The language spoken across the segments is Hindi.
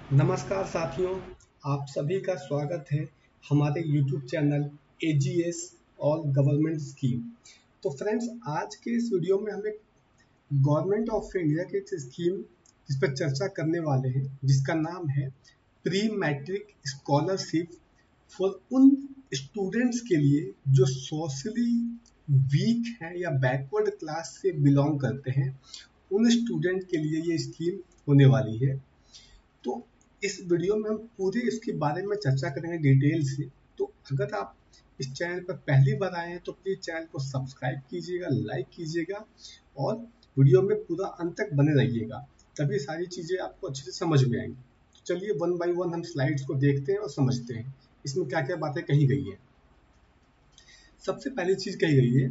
नमस्कार साथियों, आप सभी का स्वागत है हमारे YouTube channel AGS all government scheme. तो फ्रेंड्स, आज के इस वीडियो में हम एक गवर्नमेंट ऑफ इंडिया की एक स्कीम जिस पर चर्चा करने वाले हैं, जिसका नाम है प्री मैट्रिक स्कॉलरशिप फॉर उन स्टूडेंट्स के लिए जो सोशली वीक हैं या बैकवर्ड क्लास से बिलोंग करते हैं। उन स्टूडेंट के लिए ये स्कीम होने वाली है। तो इस वीडियो में हम पूरे इसके बारे में चर्चा करेंगे डिटेल से। तो अगर आप इस चैनल पर पहली बार आए हैं तो प्लीज चैनल को सब्सक्राइब कीजिएगा, लाइक कीजिएगा और वीडियो में पूरा अंत तक बने रहिएगा, तभी सारी चीज़ें आपको अच्छे से समझ में आएंगी। तो चलिए वन बाय वन हम स्लाइड्स को देखते हैं और समझते हैं इसमें क्या क्या बातें कही गई है। सबसे पहली चीज़ कही गई है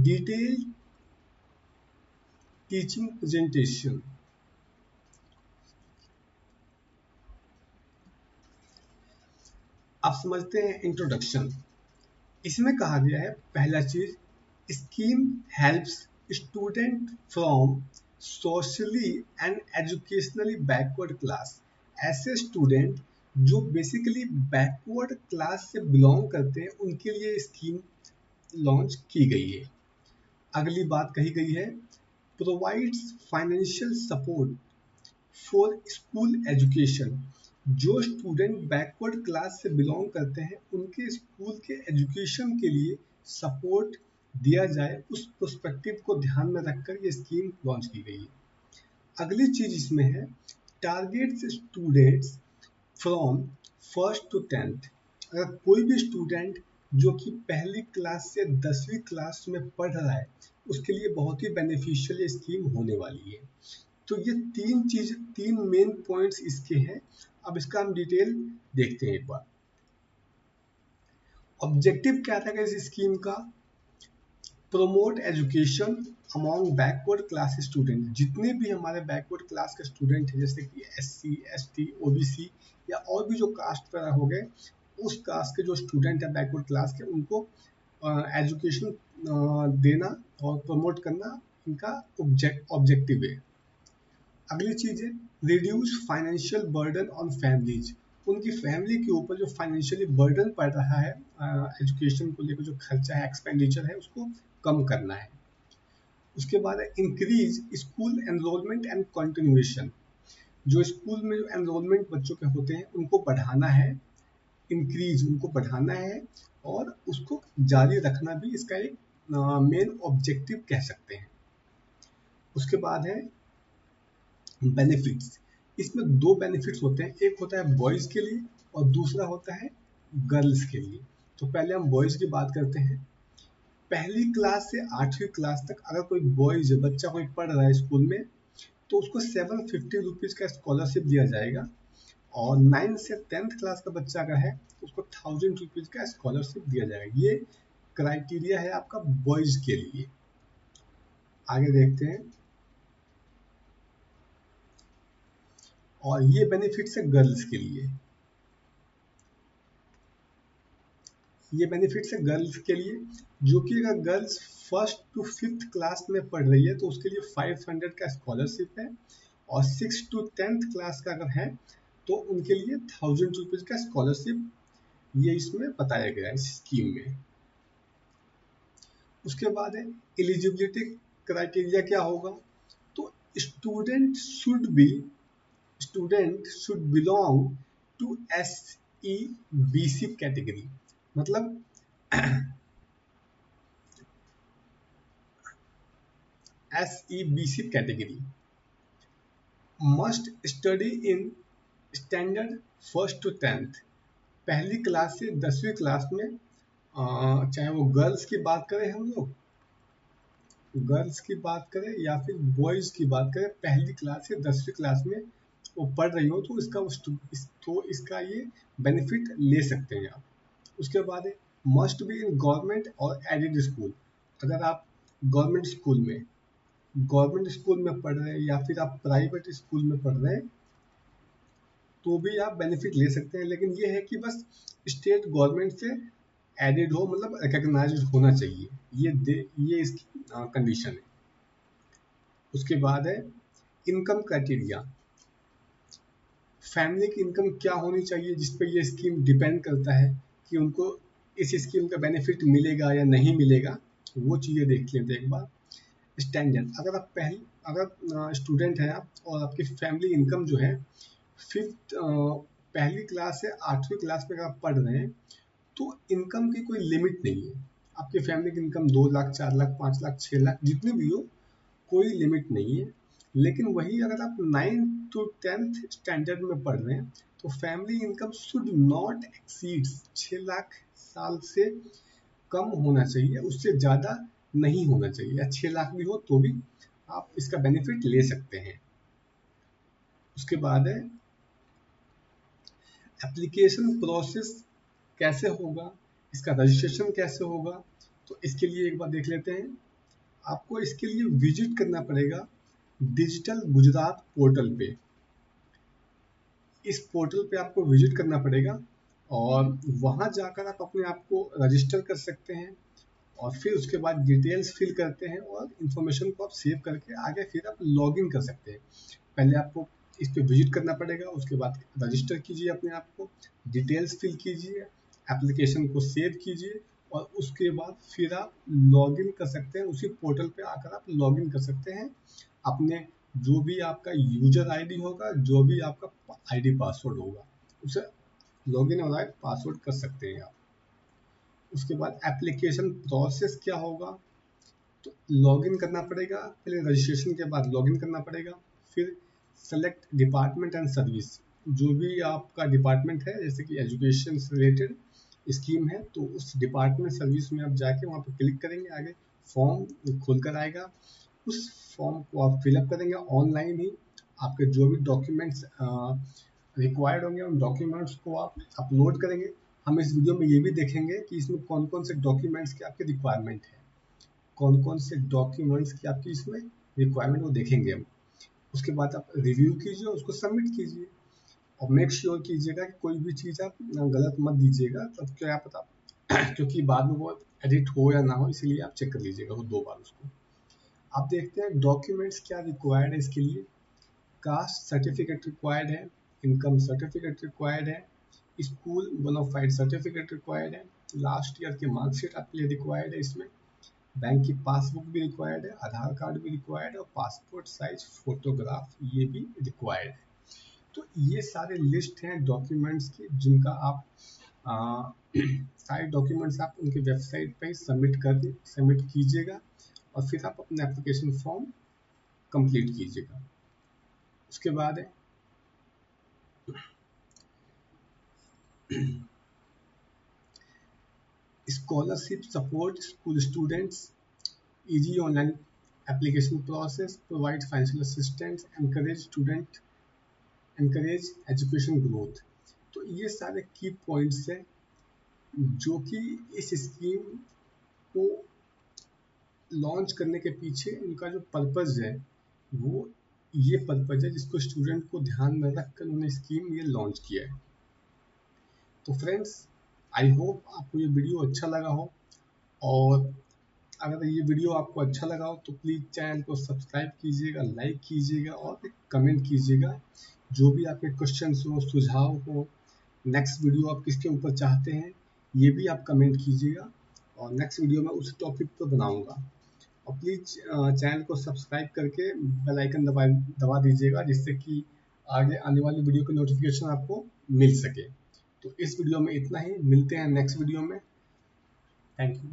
डिटेल टीचिंग प्रेजेंटेशन। आप समझते हैं इंट्रोडक्शन। इसमें कहा गया है पहला चीज, scheme helps student from socially and educationally backward class. ऐसे स्टूडेंट जो बेसिकली बैकवर्ड क्लास से बिलोंग करते हैं उनके लिए स्कीम लॉन्च की गई है। अगली बात कही गई है provides financial support for school education. जो स्टूडेंट बैकवर्ड क्लास से बिलोंग करते हैं उनके स्कूल के एजुकेशन के लिए सपोर्ट दिया जाए, उस पर्सपेक्टिव को ध्यान में रखकर ये स्कीम लॉन्च की गई है। अगली चीज इसमें है targets students from first to tenth. अगर कोई भी स्टूडेंट जो कि पहली क्लास से 10वीं क्लास में पढ़ रहा है उसके लिए बहुत ही बेनिफिशियल स्कीम होने वाली है। तो ये तीन मेन पॉइंट्स इसके हैं। अब इसका हम डिटेल देखते हैं एक बार। ऑब्जेक्टिव क्या था इस स्कीम का? Promote education among backward class student. जितने भी हमारे बैकवर्ड क्लास के स्टूडेंट हैं जैसे कि SC ST OBC या और भी जो कास्ट वगैरह हो गए, उस कास्ट के जो स्टूडेंट है बैकवर्ड क्लास के, उनको एजुकेशन देना और प्रमोट करना इनका ऑब्जेक्टिव है। अगली चीज है reduce financial burden on families. उनकी फैमिली के ऊपर जो फाइनेंशियली बर्डन पड़ रहा है एजुकेशन को लेकर, जो खर्चा है, एक्सपेंडिचर है, उसको कम करना है। उसके बाद है increase school enrolment and continuation. जो स्कूल में जो एनरोलमेंट बच्चों के होते हैं उनको बढ़ाना है, इंक्रीज उनको बढ़ाना है और उसको जारी रखना भी इसका एक मेन ऑब्जेक्टिव कह सकते हैं। उसके बाद है बेनिफिट्स। इसमें दो बेनिफिट्स होते हैं, एक होता है बॉयज के लिए और दूसरा होता है गर्ल्स के लिए। तो पहले हम बॉयज की बात करते हैं। पहली क्लास से 8वीं क्लास तक अगर कोई बॉयज बच्चा कोई पढ़ रहा है स्कूल में तो उसको 750 रुपीज का स्कॉलरशिप दिया जाएगा। और 9 से 10th क्लास का बच्चा अगर है तो उसको 1000 रुपीज का स्कॉलरशिप दिया जाएगा। ये क्राइटेरिया है आपका बॉयज के लिए। आगे देखते हैं। और ये बेनिफिट्स है गर्ल्स के लिए। ये बेनिफिट्स है गर्ल्स के लिए, जो कि अगर girls 1st to 5th class में पढ़ रही है तो उसके लिए 500 का स्कॉलरशिप है। और 6th to 10th क्लास का अगर है तो उनके लिए 1000 रुपीज का स्कॉलरशिप ये इसमें बताया गया है इस स्कीम में। उसके बाद है एलिजिबिलिटी क्राइटेरिया क्या होगा? तो student should belong to SEBC category. मतलब SEBC category. Must study in standard 1st to 10th। पहली क्लास से 10वीं क्लास में चाहे वो गर्ल्स की बात करें, हम लोग गर्ल्स की बात करें या फिर बॉयज की बात करें, पहली क्लास से 10वीं क्लास में वो पढ़ रही हो तो इसका ये बेनिफिट ले सकते हैं आप। उसके बाद है मस्ट बी इन गवर्नमेंट और एडेड स्कूल। अगर आप गवर्नमेंट स्कूल में पढ़ रहे हैं या फिर आप प्राइवेट स्कूल में पढ़ रहे हैं तो भी आप बेनिफिट ले सकते हैं, लेकिन ये है कि बस स्टेट गवर्नमेंट से एडेड हो, मतलब रिकग्नाइज होना चाहिए। ये इसकी कंडीशन है। उसके बाद है इनकम क्राइटेरिया। फैमिली की इनकम क्या होनी चाहिए जिस पे ये स्कीम डिपेंड करता है कि उनको इस स्कीम का बेनिफिट मिलेगा या नहीं मिलेगा, वो चीज़ें देख लेते हैं एक बार। स्टैंडर्ड, अगर स्टूडेंट हैं आप और आपकी फैमिली इनकम जो है फिफ्थ पहली क्लास से 8वीं क्लास में अगर आप पढ़ रहे हैं तो इनकम की कोई लिमिट नहीं है। आपकी फैमिली की इनकम 2 लाख, 4 लाख, 5 लाख, 6 लाख जितनी भी हो, कोई लिमिट नहीं है। लेकिन वही अगर आप 9th to 10th स्टैंडर्ड में पढ़ रहे हैं तो family income should not exceed 6 lakh साल से कम होना चाहिए, उससे ज़्यादा नहीं होना चाहिए। या 6 लाख भी हो तो भी आप इसका बेनिफिट ले सकते हैं। उसके बाद है एप्लीकेशन प्रोसेस कैसे होगा, इसका रजिस्ट्रेशन कैसे होगा। तो इसके लिए एक बार देख लेते हैं। आपको इसके लिए विजिट करना पड़ेगा डिजिटल गुजरात पोर्टल पे। इस पोर्टल पे आपको विजिट करना पड़ेगा और वहाँ जाकर आप अपने आप को रजिस्टर कर सकते हैं और फिर उसके बाद डिटेल्स फिल करते हैं और इन्फॉर्मेशन को आप सेव करके आगे फिर आप लॉगिन कर सकते हैं। पहले आपको इस पे विजिट करना पड़ेगा, उसके बाद रजिस्टर कीजिए अपने आप को, डिटेल्स फिल कीजिए, एप्लीकेशन को सेव कीजिए और उसके बाद फिर आप लॉगिन कर सकते हैं। उसी पोर्टल पे आकर आप लॉगिन कर सकते हैं अपने जो भी आपका यूजर आईडी होगा, जो भी आपका आईडी पासवर्ड होगा, उसे लॉगिन और पासवर्ड कर सकते हैं आप। उसके बाद एप्लीकेशन प्रोसेस क्या होगा, तो लॉगिन करना पड़ेगा, पहले रजिस्ट्रेशन के बाद लॉगिन करना पड़ेगा, फिर सेलेक्ट डिपार्टमेंट एंड सर्विस। जो भी आपका डिपार्टमेंट है, जैसे कि एजुकेशन से रिलेटेड स्कीम है तो उस डिपार्टमेंट सर्विस में आप जाके वहाँ पर क्लिक करेंगे, आगे फॉर्म खुल कर आएगा, उस फॉर्म को आप फिलअप करेंगे ऑनलाइन ही। आपके जो भी डॉक्यूमेंट्स रिक्वायर्ड होंगे उन डॉक्यूमेंट्स को आप अपलोड करेंगे। हम इस वीडियो में ये भी देखेंगे कि इसमें कौन कौन से डॉक्यूमेंट्स की आपकी रिक्वायरमेंट है, कौन कौन से डॉक्यूमेंट्स की आपकी इसमें रिक्वायरमेंट वो देखेंगे हम। उसके बाद आप रिव्यू कीजिए, उसको सबमिट कीजिए और मेक श्योर कीजिएगा कि कोई भी चीज़ आप गलत मत दीजिएगा, तब क्या पता क्योंकि बाद में वो एडिट हो या ना हो, इसीलिए आप चेक कर लीजिएगा वो 2 बार उसको। आप देखते हैं डॉक्यूमेंट्स क्या रिक्वायर्ड है इसके लिए। कास्ट सर्टिफिकेट रिक्वायर्ड है, इनकम सर्टिफिकेट रिक्वायर्ड है, स्कूल बोनाफाइड सर्टिफिकेट रिक्वायर्ड है, लास्ट ईयर की मार्कशीट आपके लिए रिक्वायर्ड है इसमें, बैंक की पासबुक भी रिक्वायर्ड है, आधार कार्ड भी रिक्वायर्ड है और पासपोर्ट साइज फोटोग्राफ ये भी रिक्वायर्ड है। तो ये सारे लिस्ट हैं डॉक्यूमेंट्स की जिनका आप सारे डॉक्यूमेंट्स आप उनके वेबसाइट पे सबमिट कीजिएगा और फिर आप अपना एप्लीकेशन फॉर्म कंप्लीट कीजिएगा। उसके बाद है scholarship support school students, easy online application process, provide financial assistance, encourage education growth। तो ये सारे की पॉइंट्स हैं जो कि इस स्कीम को लॉन्च करने के पीछे उनका जो पर्पज़ है वो ये पर्पज़ है जिसको स्टूडेंट को ध्यान में रख कर उन्होंने स्कीम ये लॉन्च किया है। तो फ्रेंड्स, आई होप आपको ये वीडियो अच्छा लगा हो और अगर ये वीडियो आपको अच्छा लगा हो तो प्लीज़ चैनल को सब्सक्राइब कीजिएगा, लाइक कीजिएगा और एक कमेंट कीजिएगा। जो भी आपके क्वेश्चंस हो, सुझाव हो, नेक्स्ट वीडियो आप किसके ऊपर चाहते हैं ये भी आप कमेंट कीजिएगा और नेक्स्ट वीडियो में उस टॉपिक पर बनाऊंगा। और प्लीज़ चैनल को सब्सक्राइब करके बेल आइकन दबा दीजिएगा जिससे कि आगे आने वाली वीडियो की नोटिफिकेशन आपको मिल सके। तो इस वीडियो में इतना ही, मिलते हैं नेक्स्ट वीडियो में। Thank you.